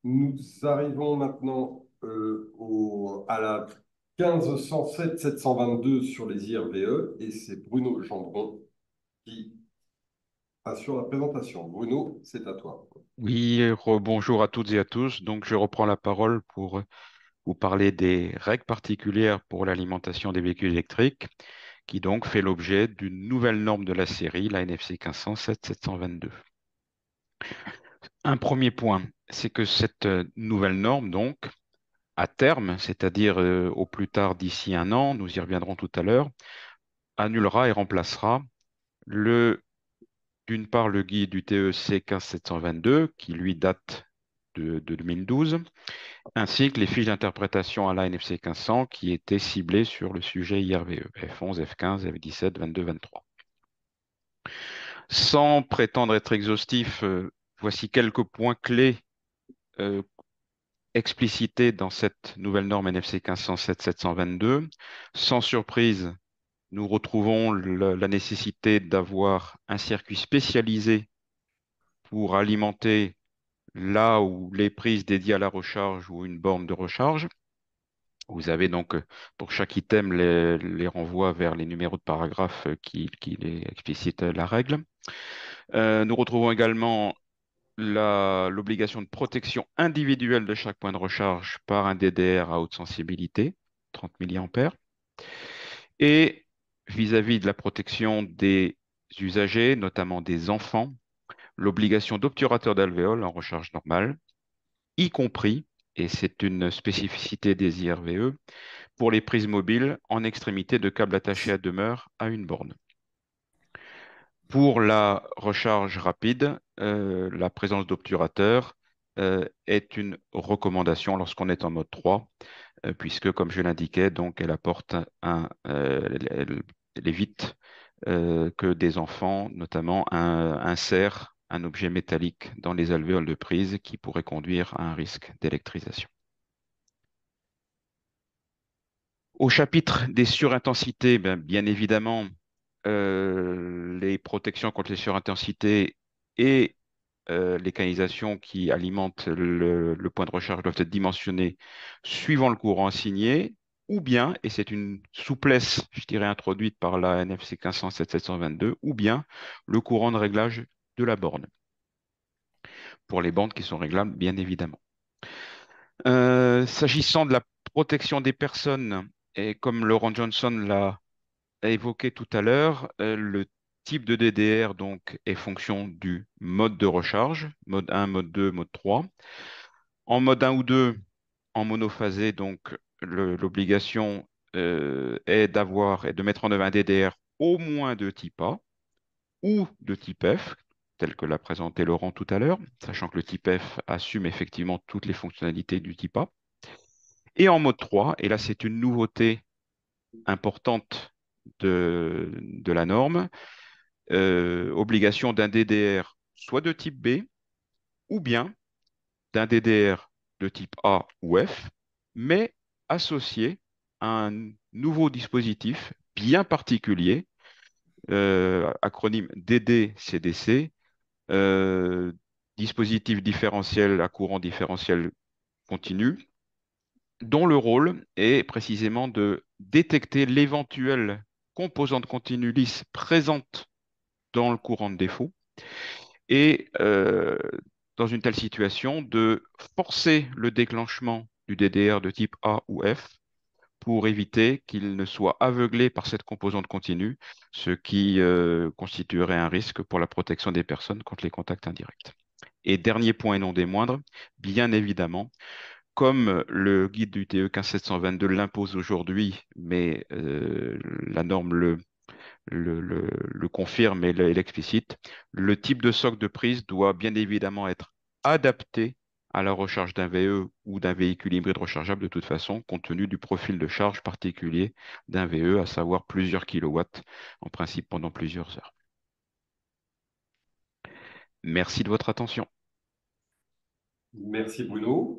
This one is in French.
Nous arrivons maintenant à la 15 107 722 sur les IRVE et c'est Bruno Jambron qui assure la présentation. Bruno, c'est à toi. Oui, bonjour à toutes et à tous. Donc, je reprends la parole pour vous parler des règles particulières pour l'alimentation des véhicules électriques, qui donc fait l'objet d'une nouvelle norme de la série, la NFC 1507-722. Un premier point, c'est que cette nouvelle norme, donc, à terme, c'est-à-dire au plus tard d'ici un an, nous y reviendrons tout à l'heure, annulera et remplacera le, d'une part, le guide du TEC 15722, qui lui date de 2012, ainsi que les fiches d'interprétation à la NFC 1500 qui étaient ciblées sur le sujet IRVE, F11, F15, F17, 22, 23. Sans prétendre être exhaustif, voici quelques points clés euh, explicités dans cette nouvelle norme NFC 1507-722. Sans surprise, nous retrouvons la nécessité d'avoir un circuit spécialisé pour alimenter là où les prises dédiées à la recharge ou une borne de recharge. Vous avez donc pour chaque item les renvois vers les numéros de paragraphe qui les explicitent la règle. Nous retrouvons également l'obligation de protection individuelle de chaque point de recharge par un DDR à haute sensibilité, 30 milliampères. Et vis-à-vis de la protection des usagers, notamment des enfants, l'obligation d'obturateur d'alvéole en recharge normale, y compris, et c'est une spécificité des IRVE, pour les prises mobiles en extrémité de câbles attachés à demeure à une borne. Pour la recharge rapide, la présence d'obturateurs est une recommandation lorsqu'on est en mode 3, puisque, comme je l'indiquais, donc elle apporte elle évite que des enfants, notamment, insèrent un objet métallique dans les alvéoles de prise qui pourrait conduire à un risque d'électrisation. Au chapitre des surintensités, bien évidemment, les protections contre les surintensités et les canalisations qui alimentent le point de recharge doivent être dimensionnées suivant le courant assigné, ou bien, et c'est une souplesse, je dirais, introduite par la NFC 1507-722, ou bien le courant de réglage de la borne, pour les bornes qui sont réglables, bien évidemment. S'agissant de la protection des personnes, et comme Laurent Johnson l'a évoqué tout à l'heure, le type de DDR donc est fonction du mode de recharge, mode 1, mode 2, mode 3. En mode 1 ou 2, en monophasé, donc l'obligation est d'avoir et de mettre en œuvre un DDR au moins de type A ou de type F, tel que l'a présenté Laurent tout à l'heure, sachant que le type F assume effectivement toutes les fonctionnalités du type A. Et en mode 3, et là c'est une nouveauté importante de la norme, obligation d'un DDR soit de type B ou bien d'un DDR de type A ou F, mais associé à un nouveau dispositif bien particulier, acronyme DD-CDC, euh, dispositif différentiel à courant différentiel continu, dont le rôle est précisément de détecter l'éventuelle composante continue lisse présente dans le courant de défaut et dans une telle situation de forcer le déclenchement du DDR de type A ou F pour éviter qu'il ne soit aveuglé par cette composante continue, ce qui constituerait un risque pour la protection des personnes contre les contacts indirects. Et dernier point et non des moindres, bien évidemment, comme le guide du TE 15722 l'impose aujourd'hui, mais la norme le confirme et l'explicite, le type de socle de prise doit bien évidemment être adapté à la recharge d'un VE ou d'un véhicule hybride rechargeable de toute façon, compte tenu du profil de charge particulier d'un VE, à savoir plusieurs kilowatts, en principe pendant plusieurs heures. Merci de votre attention. Merci Bruno.